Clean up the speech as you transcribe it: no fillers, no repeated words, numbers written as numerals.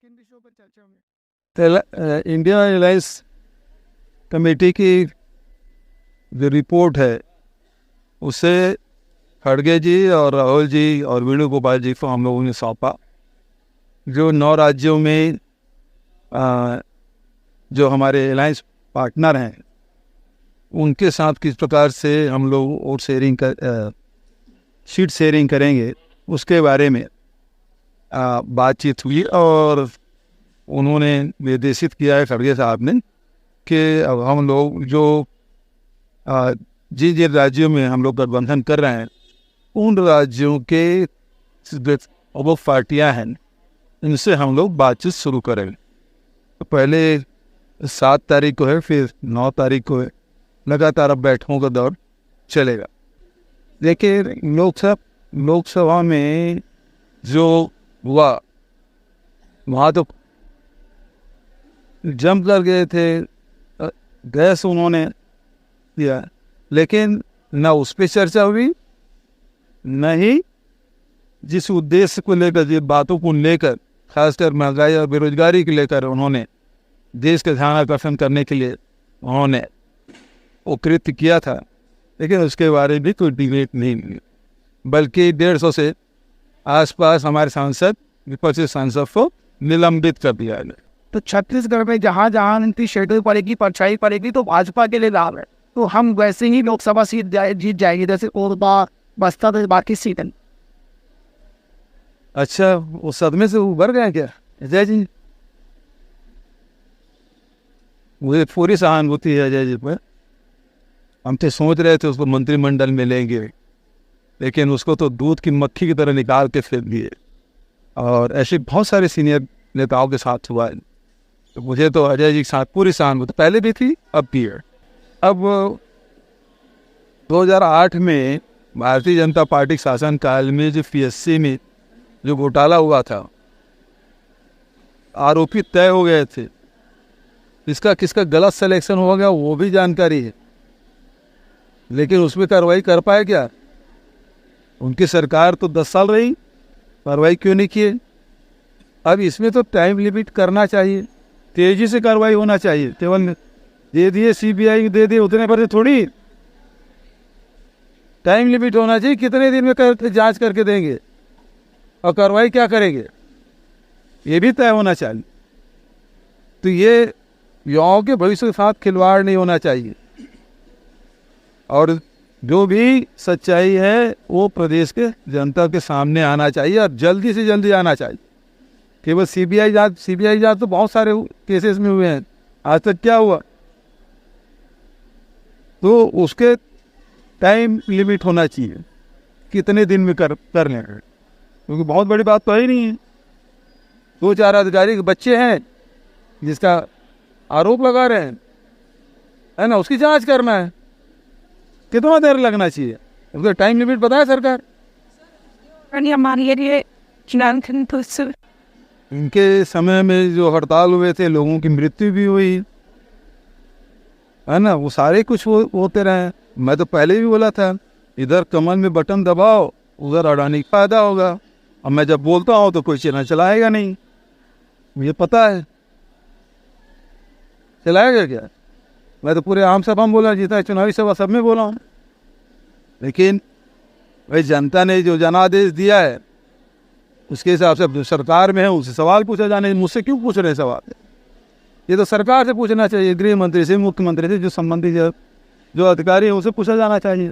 किन विषयों पर चर्चा होंगी? इंडिया एलायंस कमेटी की जो रिपोर्ट है उसे खड़गे जी और राहुल जी और वेणुगोपाल जी को हम लोगों ने सौंपा। जो 9 राज्यों में जो हमारे एलायंस पार्टनर हैं उनके साथ किस प्रकार से हम लोग वोट शेयरिंग सीट शेयरिंग करेंगे उसके बारे में बातचीत हुई और उन्होंने निर्देशित किया है खड़गे साहब ने कि अब हम लोग जो जिन जिन राज्यों में हम लोग गठबंधन कर रहे हैं उन राज्यों के वो पार्टियां हैं इनसे हम लोग बातचीत शुरू करेंगे। तो पहले 7 तारीख को है, फिर 9 तारीख को है, लगातार अब बैठकों का दौर चलेगा। देखिए लोकसभा में जो हुआ वहाँ तो जम कर गए थे, गैस उन्होंने दिया, लेकिन न उस पर चर्चा हुई न ही जिस उद्देश्य को लेकर, जिस बातों को लेकर, खासकर महंगाई और बेरोजगारी को लेकर उन्होंने देश का ध्यान आकर्षण करने के लिए उन्होंने वो कृत्य किया था, लेकिन उसके बारे में कोई डिबेट नहीं मिली, बल्कि 150 से आसपास हमारे सांसद विपक्षी सांसद को निलंबित कर दिया है। तो छत्तीसगढ़ में जहाँ जहाँ इनकी शेड्यूल पड़ेगी, परछाई पड़ेगी, तो भाजपा के लिए लाभ है। तो हम वैसे ही लोकसभा सीट जीत जाएंगे जैसे कोरबा, बस्तर, बाकी सीटें। अच्छा, वो सदमे से उभर गए क्या अजय जी? मुझे पूरी सहानुभूति है अजय जी पर। हम तो सोच रहे थे उसको मंत्रिमंडल में लेंगे, लेकिन उसको तो दूध की मक्खी की तरह निकाल के फेंक दिए, और ऐसे बहुत सारे सीनियर नेताओं के साथ हुआ है। तो मुझे तो अजय जी के साथ पूरी सहानुभूति पहले भी थी, अब भी है। अब 2008 में भारतीय जनता पार्टी के शासनकाल में जो पीएससी में जो घोटाला हुआ था, आरोपी तय हो गए थे, इसका किसका गलत सिलेक्शन हो गया वो भी जानकारी है, लेकिन उसमें कार्रवाई कर पाए क्या? उनकी सरकार तो 10 साल रही, कार्रवाई क्यों नहीं किए? अब इसमें तो टाइम लिमिट करना चाहिए, तेजी से कार्रवाई होना चाहिए। केवल दे दिए सीबीआई दे दिए उतने पर थोड़ी, टाइम लिमिट होना चाहिए, कितने दिन में जांच करके देंगे और कार्रवाई क्या करेंगे ये भी तय होना चाहिए। तो ये युवाओं के भविष्य के साथ खिलवाड़ नहीं होना चाहिए, और जो भी सच्चाई है वो प्रदेश के जनता के सामने आना चाहिए, और जल्दी से जल्दी आना चाहिए। केवल सीबीआई जांच तो बहुत सारे केसेस में हुए हैं, आज तक क्या हुआ? तो उसके टाइम लिमिट होना चाहिए, कितने दिन में कर लें, क्योंकि बहुत बड़ी बात तो है ही नहीं है। 2-4 अधिकारी के बच्चे हैं जिसका आरोप लगा रहे हैं, है ना, उसकी जांच करना है, कितना देर लगना चाहिए? उसका टाइम लिमिट बताया सरकार? इनके समय में जो हड़ताल हुए थे, लोगों की मृत्यु भी हुई, है ना, वो सारे कुछ होते रहे। मैं तो पहले भी बोला था, इधर कमल में बटन दबाओ, उधर अडानी का फायदा होगा। अब मैं जब बोलता हूँ तो कोई चैनल चलाएगा नहीं, मुझे पता है। चलाएगा क्या? मैं तो पूरे आम सभा में बोला, जितना चुनावी सभा सब में बोला हूँ, लेकिन भाई जनता ने जो जनादेश दिया है उसके हिसाब से सरकार में है, उससे सवाल पूछा जाने, मुझसे क्यों पूछ रहे सवाल? ये तो सरकार से पूछना चाहिए, गृह मंत्री से, मुख्यमंत्री से, जो संबंधित जो अधिकारी है उसे पूछा जाना चाहिए।